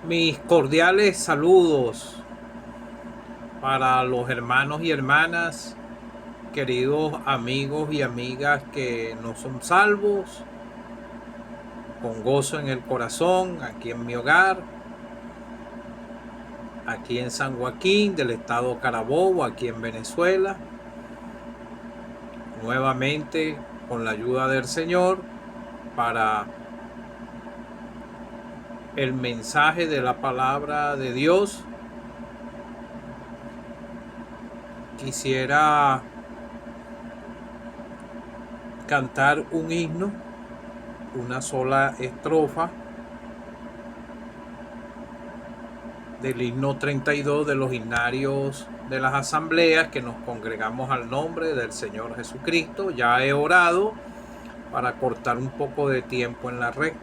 Mis cordiales saludos para los hermanos y hermanas, queridos amigos y amigas que no son salvos, con gozo en el corazón, aquí en mi hogar, aquí en San Joaquín del estado Carabobo, aquí en Venezuela, nuevamente con la ayuda del Señor para el mensaje de la palabra de Dios. Quisiera cantar un himno, una sola estrofa del himno 32 de los himnarios de las asambleas que nos congregamos al nombre del Señor Jesucristo. Ya he orado para cortar un poco de tiempo en la red.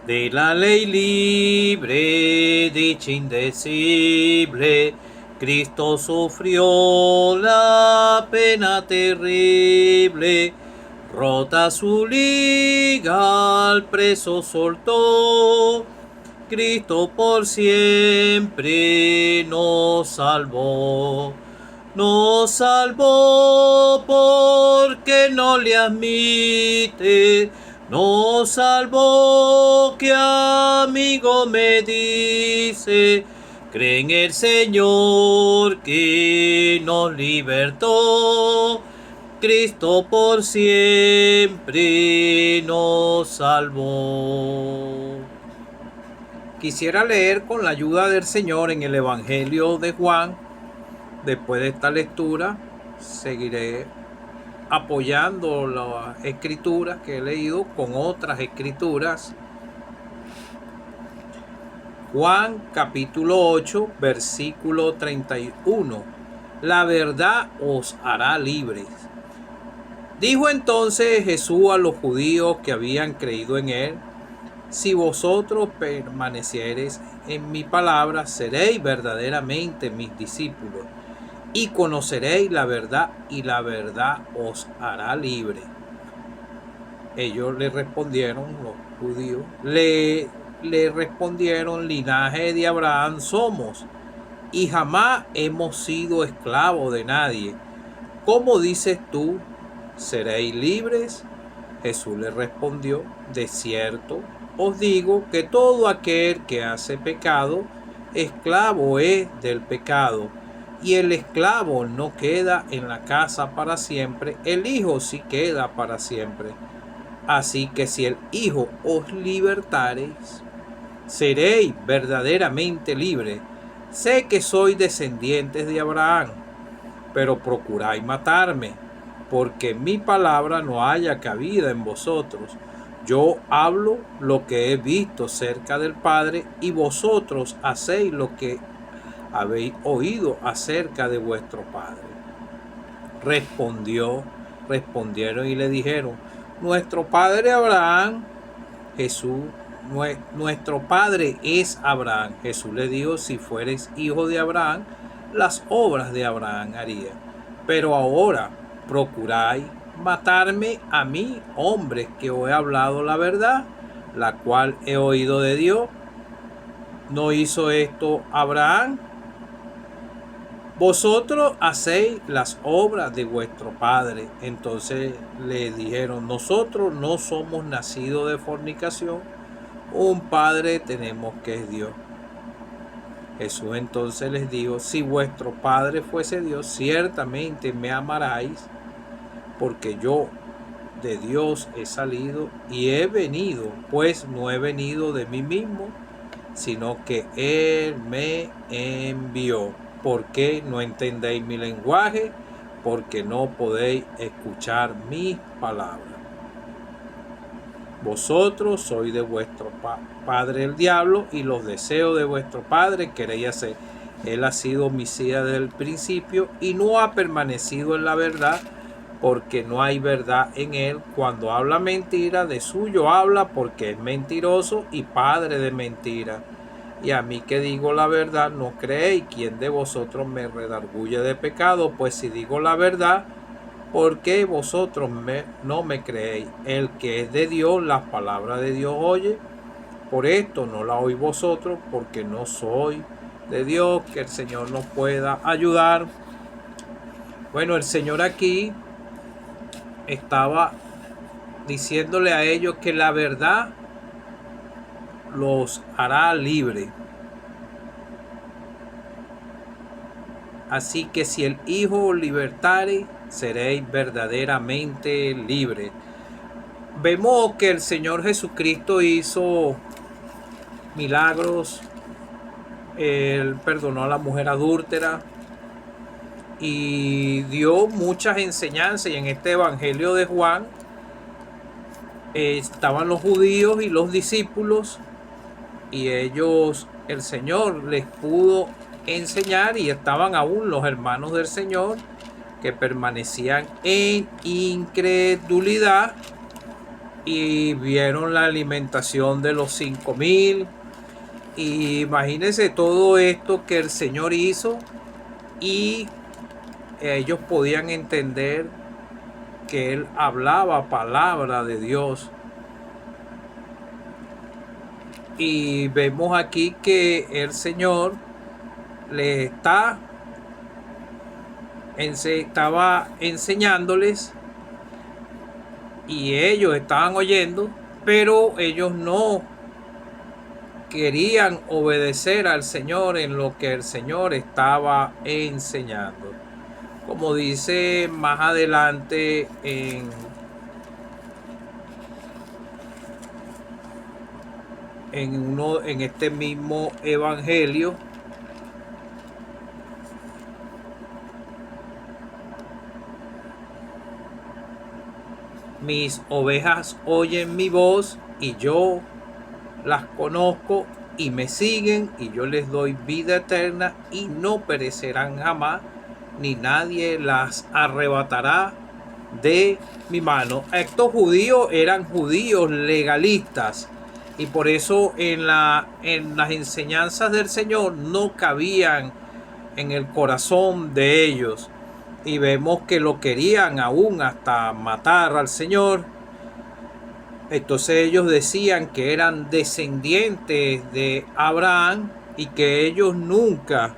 De la ley libre, dicha indecible, Cristo sufrió la pena terrible. Rota su liga, al preso soltó. Cristo por siempre nos salvó. Nos salvó porque no le admite. Nos salvó, que amigo me dice. Cree en el Señor que nos libertó. Cristo por siempre nos salvó. Quisiera leer con la ayuda del Señor en el Evangelio de Juan. Después de esta lectura, seguiré apoyando las escrituras que he leído con otras escrituras. Juan capítulo 8, versículo 31. La verdad os hará libres. Dijo entonces Jesús a los judíos que habían creído en él: si vosotros permaneciereis en mi palabra, seréis verdaderamente mis discípulos, y conoceréis la verdad, y la verdad os hará libre. Ellos le respondieron, los judíos, le respondieron: linaje de Abraham somos, y jamás hemos sido esclavos de nadie. ¿Cómo dices tú, seréis libres? Jesús le respondió: de cierto os digo que todo aquel que hace pecado, esclavo es del pecado. Y el esclavo no queda en la casa para siempre, el Hijo sí queda para siempre. Así que si el Hijo os libertareis, seréis verdaderamente libres. Sé que sois descendientes de Abraham, pero procuráis matarme, porque mi palabra no haya cabida en vosotros. Yo hablo lo que he visto cerca del Padre, y vosotros hacéis lo que habéis oído acerca de vuestro Padre. Respondieron y le dijeron: nuestro padre Abraham. Jesús, nuestro padre es Abraham. Jesús le dijo: si fueres hijo de Abraham, las obras de Abraham haría. Pero ahora procuráis matarme a mí, hombres que os he hablado la verdad, la cual he oído de Dios. ¿No hizo esto Abraham? Vosotros hacéis las obras de vuestro padre. Entonces le dijeron: nosotros no somos nacidos de fornicación, un padre tenemos que es Dios. Jesús entonces les dijo: si vuestro padre fuese Dios, ciertamente me amaráis, porque yo de Dios he salido y he venido, pues no he venido de mí mismo, sino que Él me envió. ¿Por qué no entendéis mi lenguaje? Porque no podéis escuchar mis palabras. Vosotros sois de vuestro padre el diablo, y los deseos de vuestro padre queréis hacer. Él ha sido homicida desde el principio y no ha permanecido en la verdad, porque no hay verdad en él. Cuando habla mentira, de suyo habla, porque es mentiroso y padre de mentira. Y a mí que digo la verdad, no creéis. ¿Quién de vosotros me redarguye de pecado? Pues si digo la verdad, porque vosotros no me creéis. El que es de Dios, las palabras de Dios oye. Por esto no la oís vosotros, porque no soy de Dios. Que el Señor nos pueda ayudar. Bueno, el Señor aquí estaba diciéndole a ellos que la verdad los hará libre. Así que si el Hijo os libertare, seréis verdaderamente libres. Vemos que el Señor Jesucristo hizo milagros. Él perdonó a la mujer adúltera y dio muchas enseñanzas. Y en este Evangelio de Juan estaban los judíos y los discípulos, y ellos, el Señor les pudo enseñar, y estaban aún los hermanos del Señor que permanecían en incredulidad, y vieron la alimentación de los 5,000. Y imagínense todo esto que el Señor hizo, y ellos podían entender que Él hablaba palabra de Dios. Y vemos aquí que el Señor le estaba enseñándoles, y ellos estaban oyendo, pero ellos no querían obedecer al Señor en lo que el Señor estaba enseñando. Como dice más adelante en este mismo evangelio, mis ovejas oyen mi voz, y yo las conozco y me siguen, y yo les doy vida eterna y no perecerán jamás, ni nadie las arrebatará de mi mano. Estos judíos eran judíos legalistas, y por eso en las enseñanzas del Señor no cabían en el corazón de ellos. Y vemos que lo querían aún hasta matar al Señor. Entonces ellos decían que eran descendientes de Abraham, y que ellos nunca,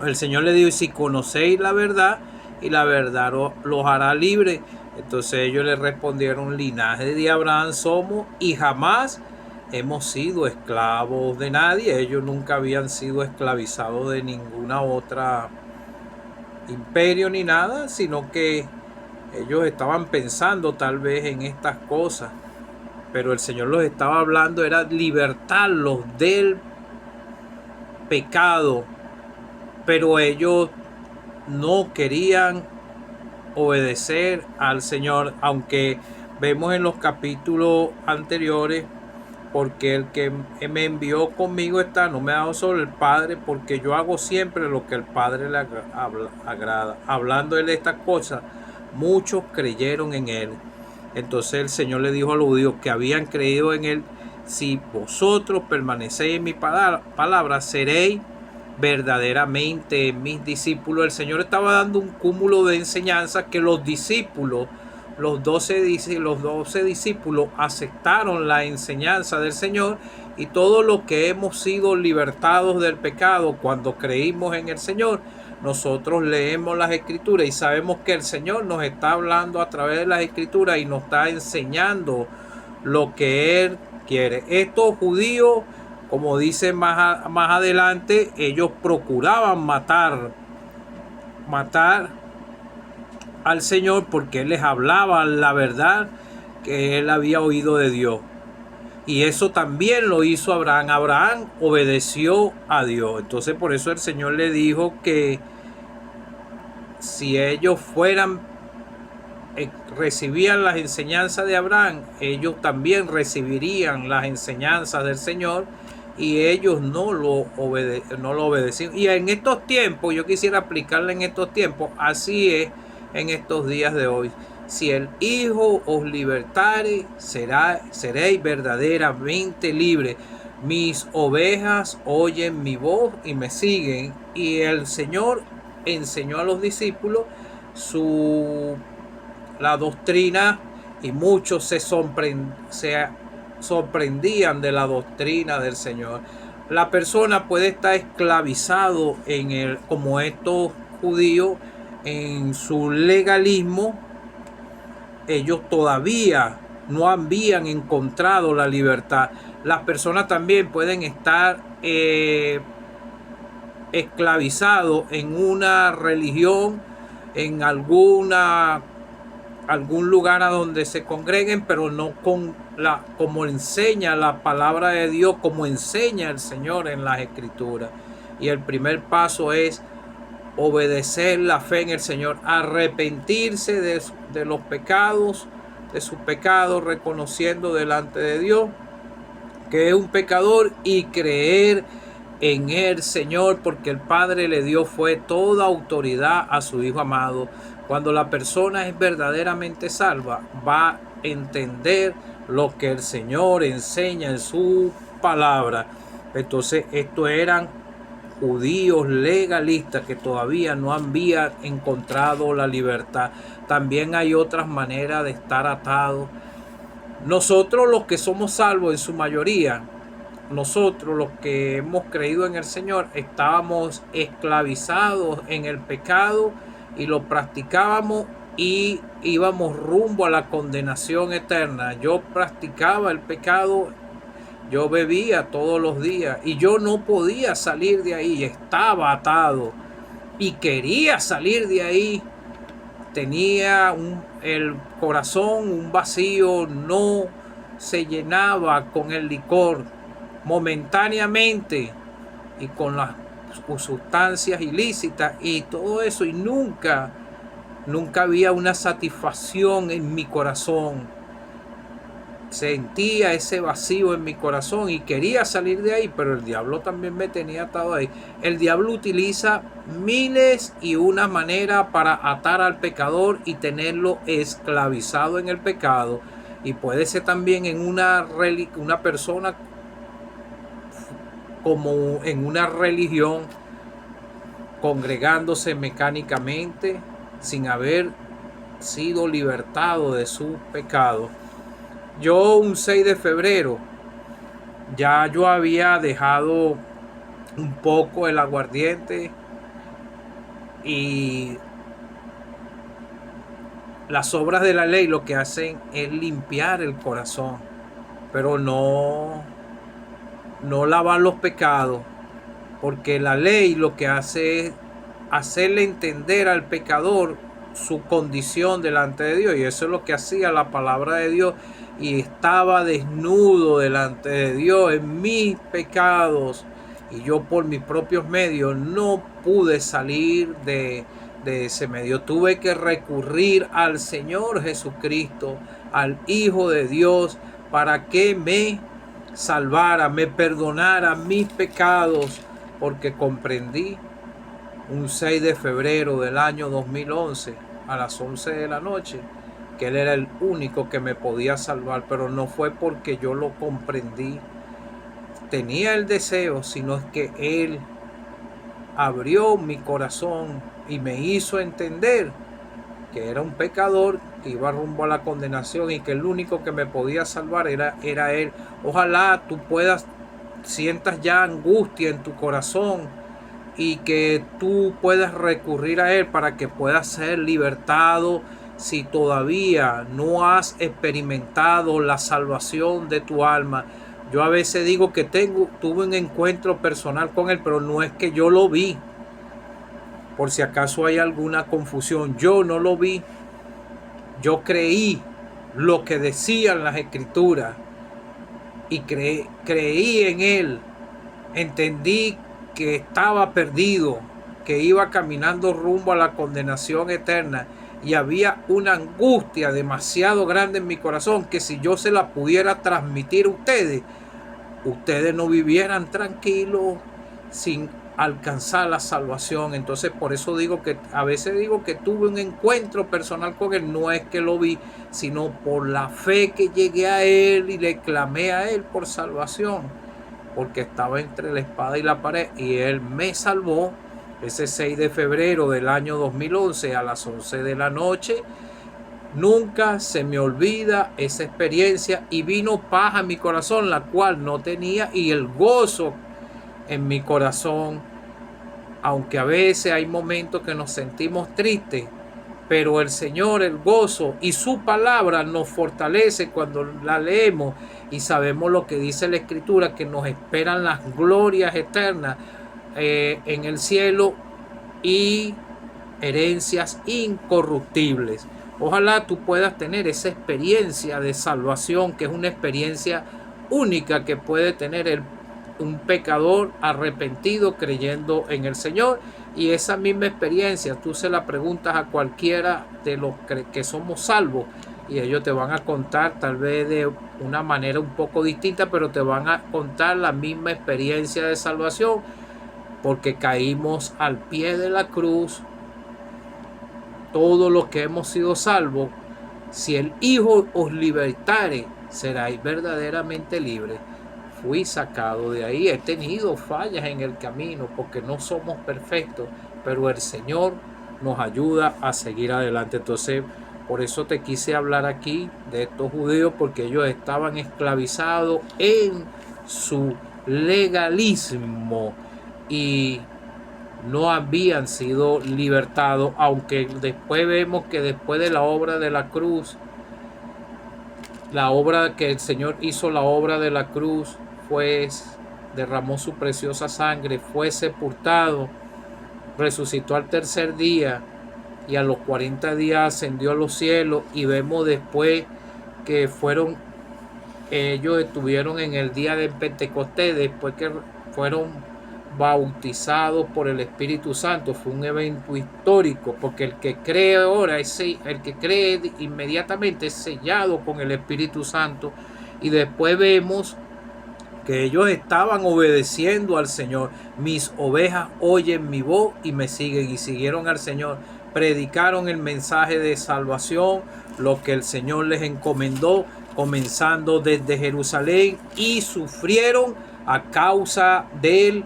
el Señor le dijo: si conocéis la verdad, y la verdad los hará libres. Entonces ellos le respondieron: linaje de Abraham somos, y jamás hemos sido esclavos de nadie. Ellos nunca habían sido esclavizados de ninguna otra imperio ni nada, sino que ellos estaban pensando tal vez en estas cosas, pero el Señor los estaba hablando, era libertarlos del pecado, pero ellos no querían obedecer al Señor, aunque vemos en los capítulos anteriores: porque el que me envió conmigo está, no me ha dado solo el Padre, porque yo hago siempre lo que el Padre le agrada. Hablando él de estas cosas, muchos creyeron en él. Entonces el Señor le dijo a los judíos que habían creído en él: si vosotros permanecéis en mi palabra, seréis verdaderamente mis discípulos. El Señor estaba dando un cúmulo de enseñanzas que los discípulos, los 12 discípulos aceptaron la enseñanza del Señor, y todos los que hemos sido libertados del pecado cuando creímos en el Señor, nosotros leemos las Escrituras y sabemos que el Señor nos está hablando a través de las Escrituras y nos está enseñando lo que Él quiere. Estos judíos, como dice más adelante, ellos procuraban matar al Señor, porque Él les hablaba la verdad que Él había oído de Dios. Y eso también lo hizo Abraham. Abraham obedeció a Dios. Entonces por eso el Señor le dijo que si ellos recibían las enseñanzas de Abraham, ellos también recibirían las enseñanzas del Señor, y ellos no lo obedecían. Y en estos tiempos, yo quisiera aplicarle en estos tiempos, así es en estos días de hoy. Si el Hijo os libertare, seréis verdaderamente libres. Mis ovejas oyen mi voz y me siguen. Y el Señor enseñó a los discípulos la doctrina, y muchos se sorprendían de la doctrina del Señor. La persona puede estar esclavizado como estos judíos, en su legalismo. Ellos todavía no habían encontrado la libertad. Las personas también pueden estar esclavizados en una religión, en algún lugar a donde se congreguen, pero no como enseña la palabra de Dios, como enseña el Señor en las Escrituras. Y el primer paso es obedecer la fe en el Señor, arrepentirse de los pecados, de sus pecados, reconociendo delante de Dios que es un pecador, y creer en el Señor, porque el Padre le dio fue toda autoridad a su Hijo amado. Cuando la persona es verdaderamente salva, va a entender lo que el Señor enseña en su palabra. Entonces, estos eran judíos legalistas que todavía no habían encontrado la libertad. También hay otras maneras de estar atados. Nosotros, los que somos salvos en su mayoría, nosotros los que hemos creído en el Señor, estábamos esclavizados en el pecado y lo practicábamos y íbamos rumbo a la condenación eterna. Yo practicaba el pecado, yo bebía todos los días y yo no podía salir de ahí, estaba atado y quería salir de ahí. Tenía el corazón un vacío, no se llenaba con el licor momentáneamente y con las sustancias ilícitas y todo eso, y nunca había una satisfacción en mi corazón. Sentía ese vacío en mi corazón y quería salir de ahí, pero el diablo también me tenía atado ahí. El diablo utiliza miles y una maneras para atar al pecador y tenerlo esclavizado en el pecado. Y puede ser también en una persona como en una religión, congregándose mecánicamente sin haber sido libertado de su pecado. Yo un 6 de febrero ya yo había dejado un poco el aguardiente y las obras de la ley lo que hacen es limpiar el corazón, pero no lavar los pecados, porque la ley lo que hace es hacerle entender al pecador su condición delante de Dios, y eso es lo que hacía la palabra de Dios, y estaba desnudo delante de Dios en mis pecados, y yo por mis propios medios no pude salir de ese medio. Tuve que recurrir al Señor Jesucristo, al Hijo de Dios, para que me salvara, me perdonara mis pecados, porque comprendí un 6 de febrero del año 2011 a las 11 de la noche que Él era el único que me podía salvar, pero no fue porque yo lo comprendí, tenía el deseo, sino es que Él abrió mi corazón y me hizo entender que era un pecador que iba rumbo a la condenación y que el único que me podía salvar era Él. Ojalá tú sientas ya angustia en tu corazón y que tú puedas recurrir a Él para que puedas ser libertado. Si todavía no has experimentado la salvación de tu alma, yo a veces digo que tuve un encuentro personal con Él, pero no es que yo lo vi. Por si acaso hay alguna confusión, yo no lo vi. Yo creí lo que decían las Escrituras y creí en Él. Entendí que estaba perdido, que iba caminando rumbo a la condenación eterna, y había una angustia demasiado grande en mi corazón que si yo se la pudiera transmitir a ustedes no vivieran tranquilos sin alcanzar la salvación. Entonces por eso digo que a veces digo que tuve un encuentro personal con Él, no es que lo vi, sino por la fe que llegué a Él y le clamé a Él por salvación, porque estaba entre la espada y la pared y Él me salvó ese 6 de febrero del año 2011 a las 11 de la noche. Nunca se me olvida esa experiencia y vino paz a mi corazón, la cual no tenía, y el gozo en mi corazón, aunque a veces hay momentos que nos sentimos tristes, pero el Señor, el gozo y su palabra nos fortalece cuando la leemos y sabemos lo que dice la Escritura, que nos esperan las glorias eternas en el cielo y herencias incorruptibles. Ojalá tú puedas tener esa experiencia de salvación, que es una experiencia única que puede tener un pecador arrepentido creyendo en el Señor. Y esa misma experiencia tú se la preguntas a cualquiera de los que somos salvos y ellos te van a contar, tal vez de una manera un poco distinta, pero te van a contar la misma experiencia de salvación, porque caímos al pie de la cruz. Todos los que hemos sido salvos, si el Hijo os libertare, seráis verdaderamente libres. Fui sacado de ahí. He tenido fallas en el camino porque no somos perfectos, pero el Señor nos ayuda a seguir adelante. Entonces, por eso te quise hablar aquí de estos judíos, porque ellos estaban esclavizados en su legalismo y no habían sido libertados, aunque después vemos que después de la obra de la cruz, la obra que el Señor hizo, la obra de la cruz, fue, derramó su preciosa sangre, fue sepultado, resucitó al tercer día y a los 40 días ascendió a los cielos, y vemos después que ellos estuvieron en el día de Pentecostés, después que fueron bautizados por el Espíritu Santo. Fue un evento histórico, porque el que cree ahora, el que cree inmediatamente es sellado con el Espíritu Santo. Y después vemos que ellos estaban obedeciendo al Señor. Mis ovejas oyen mi voz y me siguen, y siguieron al Señor. Predicaron el mensaje de salvación, lo que el Señor les encomendó, comenzando desde Jerusalén, y sufrieron a causa del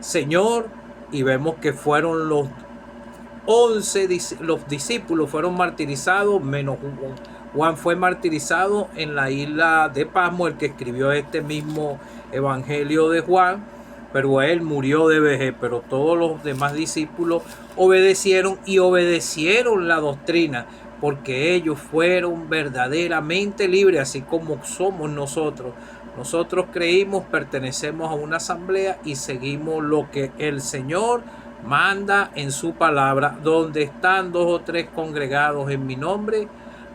Señor. Y vemos que fueron los 11 los discípulos fueron martirizados, menos Juan fue martirizado en la isla de Pasmo, el que escribió este mismo evangelio de Juan, pero él murió de vejez. Pero todos los demás discípulos obedecieron, y obedecieron la doctrina, porque ellos fueron verdaderamente libres, así como somos nosotros. Nosotros creímos, pertenecemos a una asamblea y seguimos lo que el Señor manda en su palabra. Donde están 2 o 3 congregados en mi nombre,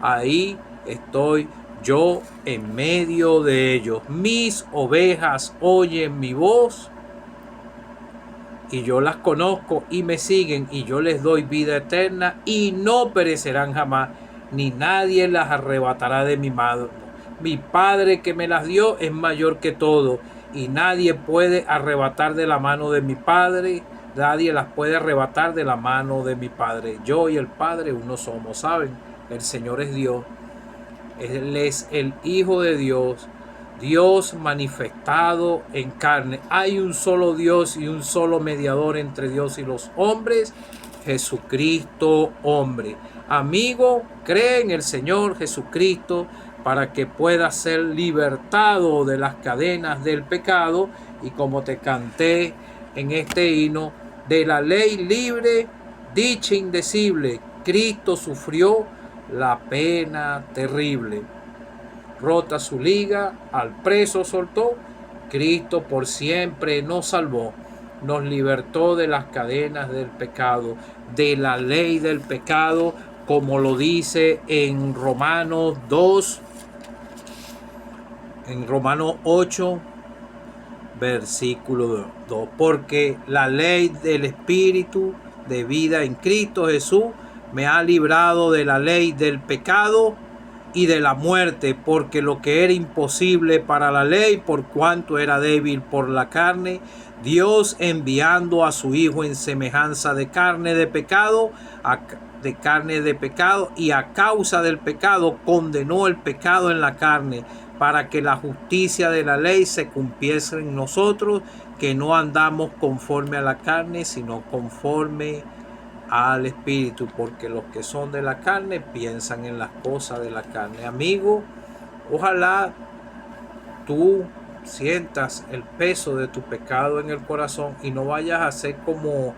ahí estoy yo en medio de ellos. Mis ovejas oyen mi voz, y yo las conozco y me siguen, y yo les doy vida eterna y no perecerán jamás, ni nadie las arrebatará de mi mano. Mi Padre que me las dio es mayor que todo, y nadie puede arrebatar de la mano de mi Padre. Nadie las puede arrebatar de la mano de mi Padre. Yo y el Padre uno somos, ¿saben? El Señor es Dios. Él es el Hijo de Dios, Dios manifestado en carne. Hay un solo Dios y un solo mediador entre Dios y los hombres, Jesucristo hombre. Amigo, cree en el Señor Jesucristo para que puedas ser libertado de las cadenas del pecado, y como te canté en este himno, de la ley libre, dicha indecible, Cristo sufrió la pena terrible. Rota su liga, al preso soltó, Cristo por siempre nos salvó. Nos libertó de las cadenas del pecado, de la ley del pecado, como lo dice en Romanos 2, en Romanos 8, versículo 2. Porque la ley del Espíritu de vida en Cristo Jesús me ha librado de la ley del pecado y de la muerte, porque lo que era imposible para la ley, por cuanto era débil por la carne, Dios, enviando a su Hijo en semejanza de carne de pecado, y a causa del pecado condenó el pecado en la carne, para que la justicia de la ley se cumpliese en nosotros, que no andamos conforme a la carne, sino conforme al Espíritu, porque los que son de la carne piensan en las cosas de la carne. Amigo, ojalá tú sientas el peso de tu pecado en el corazón y no vayas a ser como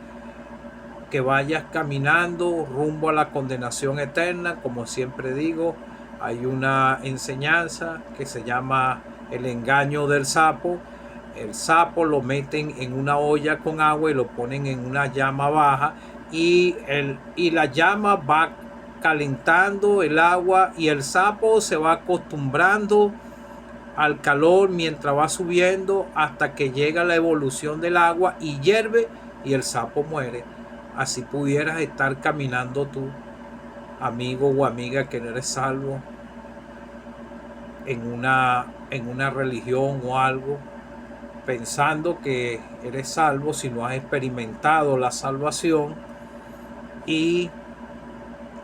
que vayas caminando rumbo a la condenación eterna. Como siempre digo, hay una enseñanza que se llama el engaño del sapo. El sapo lo meten en una olla con agua y lo ponen en una llama baja, y la llama va calentando el agua y el sapo se va acostumbrando al calor mientras va subiendo hasta que llega la evolución del agua y hierve y el sapo muere. Así pudieras estar caminando tú, amigo o amiga que no eres salvo, en una religión o algo, pensando que eres salvo si no has experimentado la salvación, y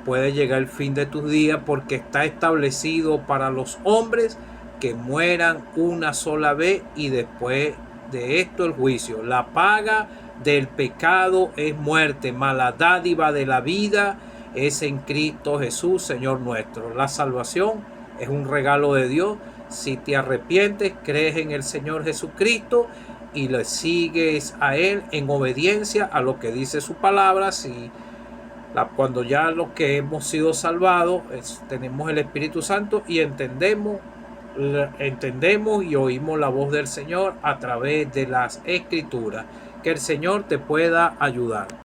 puede llegar el fin de tus días, porque está establecido para los hombres que mueran una sola vez y después de esto el juicio. La paga del pecado es muerte, mas la dádiva de la vida es en Cristo Jesús, Señor nuestro. La salvación es un regalo de Dios. Si te arrepientes, crees en el Señor Jesucristo y le sigues a Él en obediencia a lo que dice su palabra, cuando ya los que hemos sido salvados tenemos el Espíritu Santo y entendemos y oímos la voz del Señor a través de las Escrituras. Que el Señor te pueda ayudar.